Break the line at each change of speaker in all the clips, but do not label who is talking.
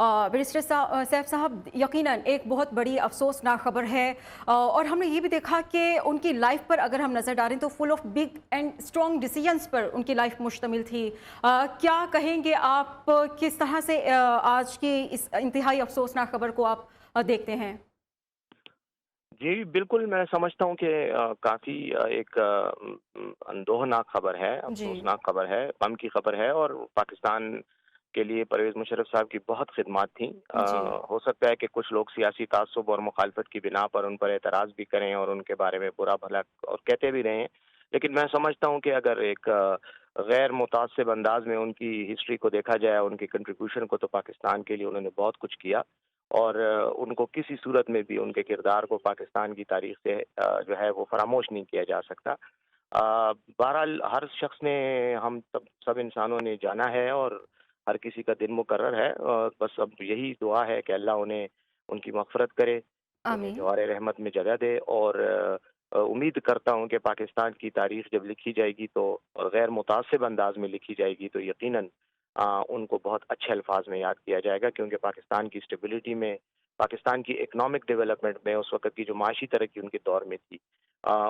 Barrister Saif साहब, यकीनन एक बहुत बड़ी अफसोसनाक खबर है, और हमने ये भी देखा कि उनकी लाइफ पर अगर हम नज़र डालें तो full of big and strong decisions पर उनकी लाइफ मुश्तमिल थी। क्या कहेंगे आप, किस तरह से आज की इस इंतहाई अफसोसनाक खबर को आप देखते हैं?
जी, बिल्कुल मैं समझता हूँ कि काफ़ी एक अंदोहनाक खबर है,
जी।
अफ़सोसनाक खबर है, गम की खबर है और पाकिस्तान के लिए परवेज़ मुशर्रफ साहब की बहुत खिदमत थी।
जी।
हो सकता है कि कुछ लोग सियासी ताज्जुब और मुखालफत की बिना पर उन पर एतराज़ भी करें और उनके बारे में बुरा-भला और कहते भी रहें। लेकिन मैं समझता हूँ कि अगर एक गैर मुतासिब अंदाज़ में उनकी हिस्ट्री को देखा जाए, उनके कंट्रीब्यूशन को, तो पाकिस्तान के लिए उन्होंने बहुत कुछ किया। और उनको किसी सूरत में भी उनके किरदार को पाकिस्तान की तारीख से जो है वो फरामोश नहीं किया जा सकता। बहरहाल हर शख्स ने, हम सब इंसानों ने जाना है और हर किसी का दिन मुकर्रर है, और बस अब यही दुआ है कि अल्लाह उन्हें उनकी मग़फ़िरत करे, उन्हें
आमीन।
जवारे रहमत में जगह दे। और उम्मीद करता हूँ कि पाकिस्तान की तारीख जब लिखी जाएगी तो गैर मुतासिब अंदाज में लिखी जाएगी, तो यकीनन उनको बहुत अच्छे अल्फाज में याद किया जाएगा, क्योंकि पाकिस्तान की स्टेबिलिटी में, पाकिस्तान की इकनॉमिक डेवलपमेंट में, उस वक़्त की जो माशी तरक्की उनके दौर में थी,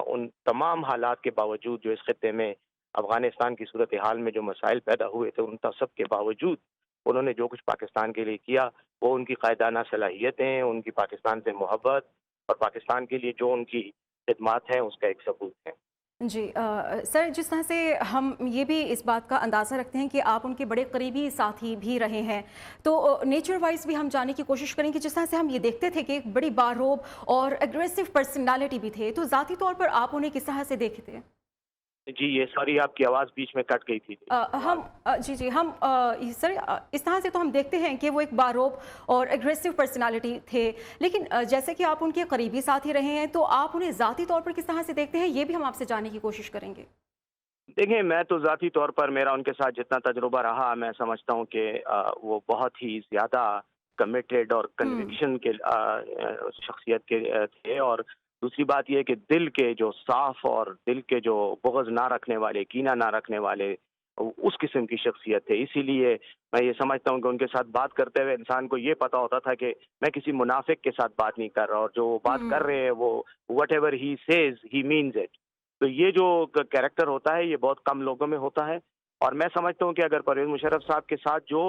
उन तमाम हालात के बावजूद जो इस खित्ते में अफ़गानिस्तान की सूरत हाल में जो मसाइल पैदा हुए थे, उन सब के बावजूद उन्होंने जो कुछ पाकिस्तान के लिए किया, वो उनकी कायदाना सलाहियतें, उनकी पाकिस्तान से मोहब्बत और पाकिस्तान के लिए जो उनकी खिदमत हैं, उसका एक सबूत है।
जी, सर, जिस तरह से हम ये भी इस बात का अंदाज़ा रखते हैं कि आप उनके बड़े करीबी साथी भी रहे हैं, तो नेचर वाइज भी हम जानने की कोशिश करें कि जिस तरह से हम ये देखते थे कि एक बड़ी बारोब और एग्रेसिव पर्सनालिटी भी थे, तो ज़ाती तौर पर आप उन्हें किस तरह से देखते थे?
जी, ये सॉरी, आपकी आवाज़ बीच में कट गई थी।
हम
सवाल।
जी, जी, हम सर, इस तरह से तो हम देखते हैं कि वो एक बारोब और एग्रेसिव पर्सनालिटी थे, लेकिन जैसे कि आप उनके करीबी साथी रहे हैं, तो आप उन्हें ज़ाती तौर पर किस तरह से देखते हैं, ये भी हम आपसे जानने की कोशिश करेंगे।
देखिए, मैं तो ज़ाती तौर पर, मेरा उनके साथ जितना तजुर्बा रहा, मैं समझता हूँ कि वो बहुत ही ज़्यादा कमिटेड और
हुँ।
कन्विक्शन के शख्सियत के थे। और दूसरी बात ये है कि दिल के जो साफ़ और दिल के जो बुग़्ज़ ना रखने वाले, कीना ना रखने वाले, उस किस्म की शख्सियत थे। इसीलिए मैं ये समझता हूँ कि उनके साथ बात करते हुए इंसान को ये पता होता था कि मैं किसी मुनाफ़िक के साथ बात नहीं कर रहा, और जो वो बात कर
हुँ।
रहे हैं वो whatever he says he means it. तो ये जो कैरेक्टर होता है, ये बहुत कम लोगों में होता है। और मैं समझता हूँ कि अगर परवेज़ मुशर्रफ साहब के साथ जो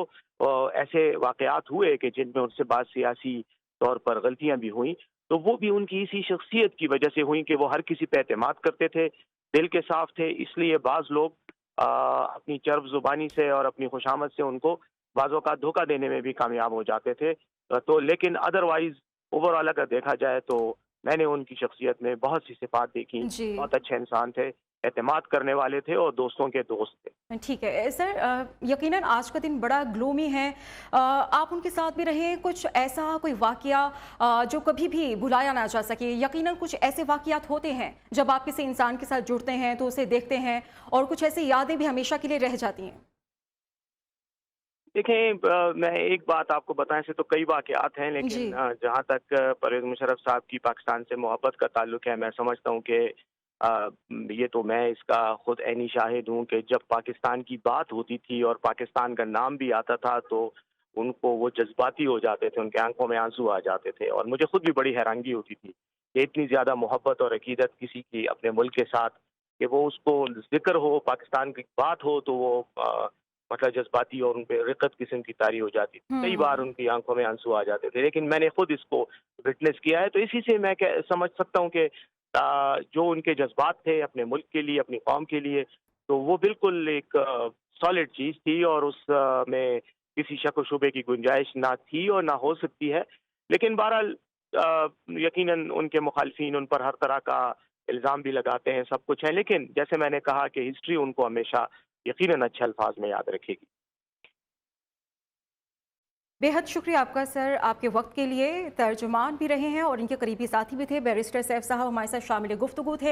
ऐसे वाक़यात हुए कि जिनमें उनसे बाद सियासी तौर पर गलतियाँ भी हुईं, तो वो भी उनकी इसी शख्सियत की वजह से हुई कि वो हर किसी पे एतमाद करते थे, दिल के साफ़ थे। इसलिए बाज़ लोग अपनी चर्ब ज़ुबानी से और अपनी खुशामद से उनको बाज़ औक़ात धोखा देने में भी कामयाब हो जाते थे। तो लेकिन अदरवाइज़ ओवरऑल अगर देखा जाए तो मैंने उनकी शख्सियत में बहुत सी सिफ़ात देखी।
जी।
बहुत अच्छे इंसान थे, एतमाद करने वाले थे और दोस्तों के दोस्त थे।
ठीक है। सर, यकीनन आज का दिन बड़ा ग्लूमी है। आप उनके साथ भी रहे, कुछ ऐसा कोई वाक़या जो कभी भी भुलाया ना जा सके? यकीनन कुछ ऐसे वाक़यात होते हैं, जब आप किसी इंसान के साथ जुड़ते हैं, तो उसे देखते हैं और कुछ ऐसी यादें भी हमेशा के लिए रह जाती हैं।
देखें, मैं एक बात आपको बताएं, ऐसे तो कई वाक़यात हैं,
जी।
लेकिन जहाँ तक परवेज़ मुशर्रफ साहब की पाकिस्तान से मोहब्बत का ताल्लुक है, मैं समझता हूँ कि ये तो मैं इसका खुद ऐनी शाहिद हूँ कि जब पाकिस्तान की बात होती थी और पाकिस्तान का नाम भी आता था, तो उनको वो जज्बाती हो जाते थे, उनकी आंखों में आंसू आ जाते थे। और मुझे खुद भी बड़ी हैरानगी होती थी कि इतनी ज़्यादा मोहब्बत और अकीदत किसी की अपने मुल्क के साथ, कि वो उसको ज़िक्र हो, पाकिस्तान की बात हो, तो वो मतलब जज्बाती और उन पे रिक़्क़त किस्म की तारी हो जाती थी। कई बार
हुँ।
उनकी आंखों में आंसू आ जाते थे, लेकिन मैंने खुद इसको विटनेस किया है, तो इसी से मैं समझ सकता हूँ कि जो उनके जज्बात थे अपने मुल्क के लिए, अपनी कौम के लिए, तो वो बिल्कुल एक सॉलिड चीज़ थी, और उस में किसी शक व शुबे की गुंजाइश ना थी और ना हो सकती है। लेकिन बहरहाल यकीनन उनके मुखालिफिन उन पर हर तरह का इल्ज़ाम भी लगाते हैं, सब कुछ है, लेकिन जैसे मैंने कहा कि हिस्ट्री उनको हमेशा यकीनन अच्छे अल्फाज में याद रखेगी।
बेहद शुक्रिया आपका सर, आपके वक़्त के लिए। तर्जुमान भी रहे हैं और इनके करीबी साथी भी थे। बैरिस्टर सैफ साहब हमारे साथ शामिल गुफ्तगू थे।